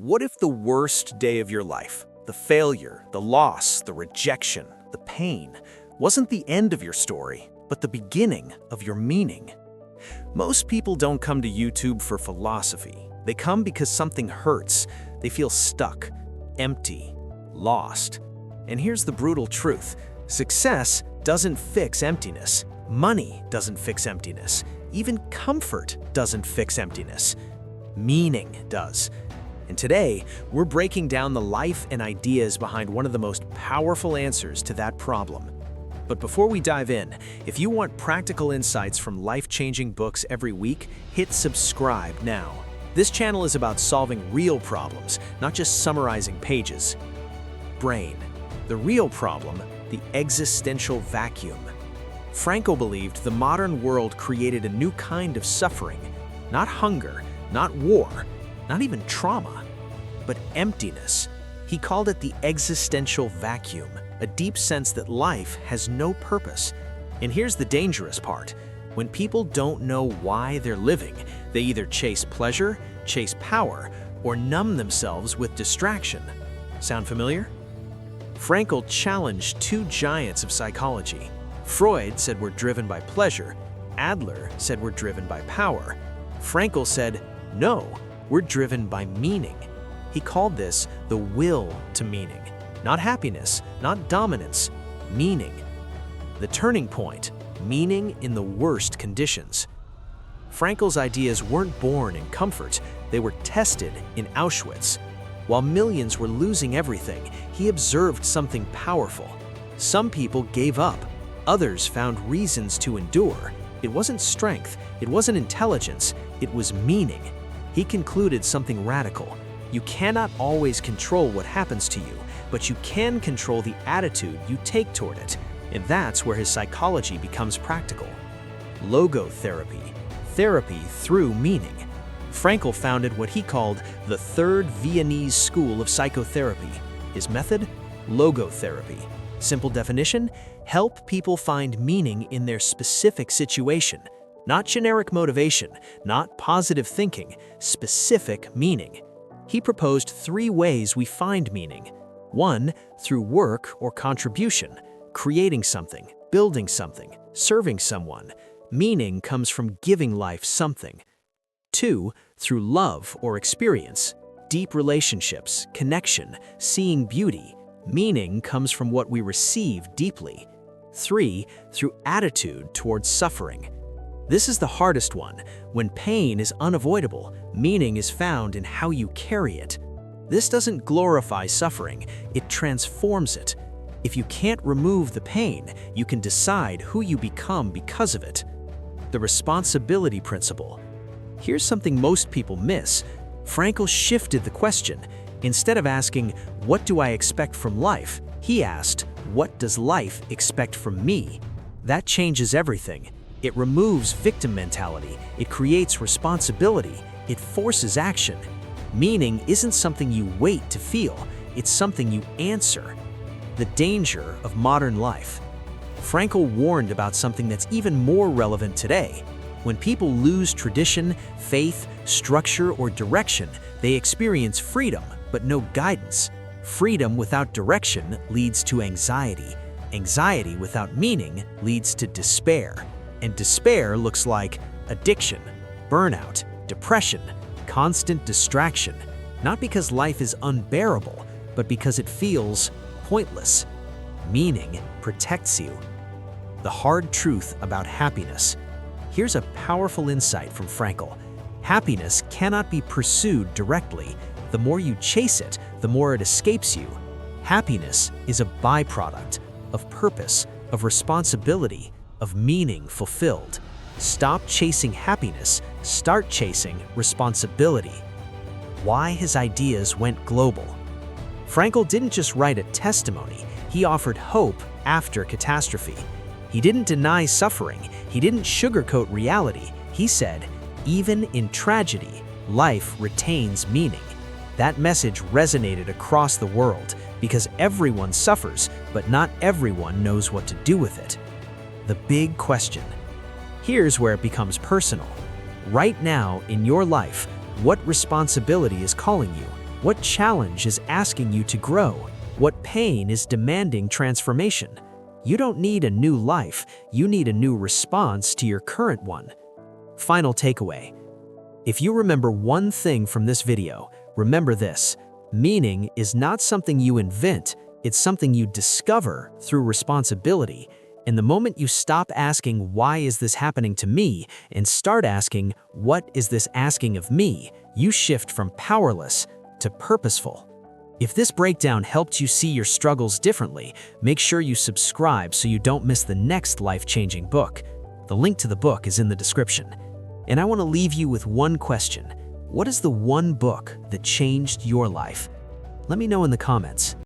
What if the worst day of your life, the failure, the loss, the rejection, the pain, wasn't the end of your story, but the beginning of your meaning? Most people don't come to YouTube for philosophy. They come because something hurts. They feel stuck, empty, lost. And here's the brutal truth. Success doesn't fix emptiness. Money doesn't fix emptiness. Even comfort doesn't fix emptiness. Meaning does. And today, we're breaking down the life and ideas behind one of the most powerful answers to that problem. But before we dive in, if you want practical insights from life-changing books every week, hit subscribe now. This channel is about solving real problems, not just summarizing pages. Brain. The real problem, the existential vacuum. Frankl believed the modern world created a new kind of suffering, not hunger, not war, not even trauma, but emptiness. He called it the existential vacuum, a deep sense that life has no purpose. And here's the dangerous part. When people don't know why they're living, they either chase pleasure, chase power, or numb themselves with distraction. Sound familiar? Frankl challenged two giants of psychology. Freud said we're driven by pleasure. Adler said we're driven by power. Frankl said, no, we're driven by meaning. He called this the will to meaning. Not happiness, not dominance, meaning. The turning point, meaning in the worst conditions. Frankl's ideas weren't born in comfort, they were tested in Auschwitz. While millions were losing everything, he observed something powerful. Some people gave up, others found reasons to endure. It wasn't strength, it wasn't intelligence, it was meaning. He concluded something radical. You cannot always control what happens to you, but you can control the attitude you take toward it. And that's where his psychology becomes practical. Logotherapy, therapy through meaning. Frankl founded what he called the Third Viennese School of Psychotherapy. His method? Logotherapy. Simple definition? Help people find meaning in their specific situation. Not generic motivation, not positive thinking, specific meaning. He proposed 3 ways we find meaning. 1, through work or contribution, creating something, building something, serving someone. Meaning comes from giving life something. 2, through love or experience, deep relationships, connection, seeing beauty. Meaning comes from what we receive deeply. 3, through attitude towards suffering. This is the hardest one. When pain is unavoidable, meaning is found in how you carry it. This doesn't glorify suffering, it transforms it. If you can't remove the pain, you can decide who you become because of it. The responsibility principle. Here's something most people miss. Frankl shifted the question. Instead of asking, what do I expect from life? He asked, what does life expect from me? That changes everything. It removes victim mentality, it creates responsibility, it forces action. Meaning isn't something you wait to feel, it's something you answer. The danger of modern life. Frankl warned about something that's even more relevant today. When people lose tradition, faith, structure, or direction, they experience freedom, but no guidance. Freedom without direction leads to anxiety. Anxiety without meaning leads to despair. And despair looks like addiction, burnout, depression, constant distraction, not because life is unbearable, but because it feels pointless. Meaning protects you. The hard truth about happiness. Here's a powerful insight from Frankl. Happiness cannot be pursued directly. The more you chase it, the more it escapes you. Happiness is a byproduct of purpose, of responsibility, of meaning fulfilled. Stop chasing happiness, start chasing responsibility. Why his ideas went global. Frankl didn't just write a testimony, he offered hope after catastrophe. He didn't deny suffering, he didn't sugarcoat reality. He said, even in tragedy, life retains meaning. That message resonated across the world because everyone suffers, but not everyone knows what to do with it. The big question. Here's where it becomes personal. Right now in your life, what responsibility is calling you? What challenge is asking you to grow? What pain is demanding transformation? You don't need a new life, you need a new response to your current one. Final takeaway. If you remember one thing from this video, remember this: meaning is not something you invent, it's something you discover through responsibility. And the moment you stop asking, "Why is this happening to me?" and start asking, "What is this asking of me?" you shift from powerless to purposeful. If this breakdown helped you see your struggles differently, make sure you subscribe so you don't miss the next life-changing book. The link to the book is in the description. And I want to leave you with one question. What is the one book that changed your life? Let me know in the comments.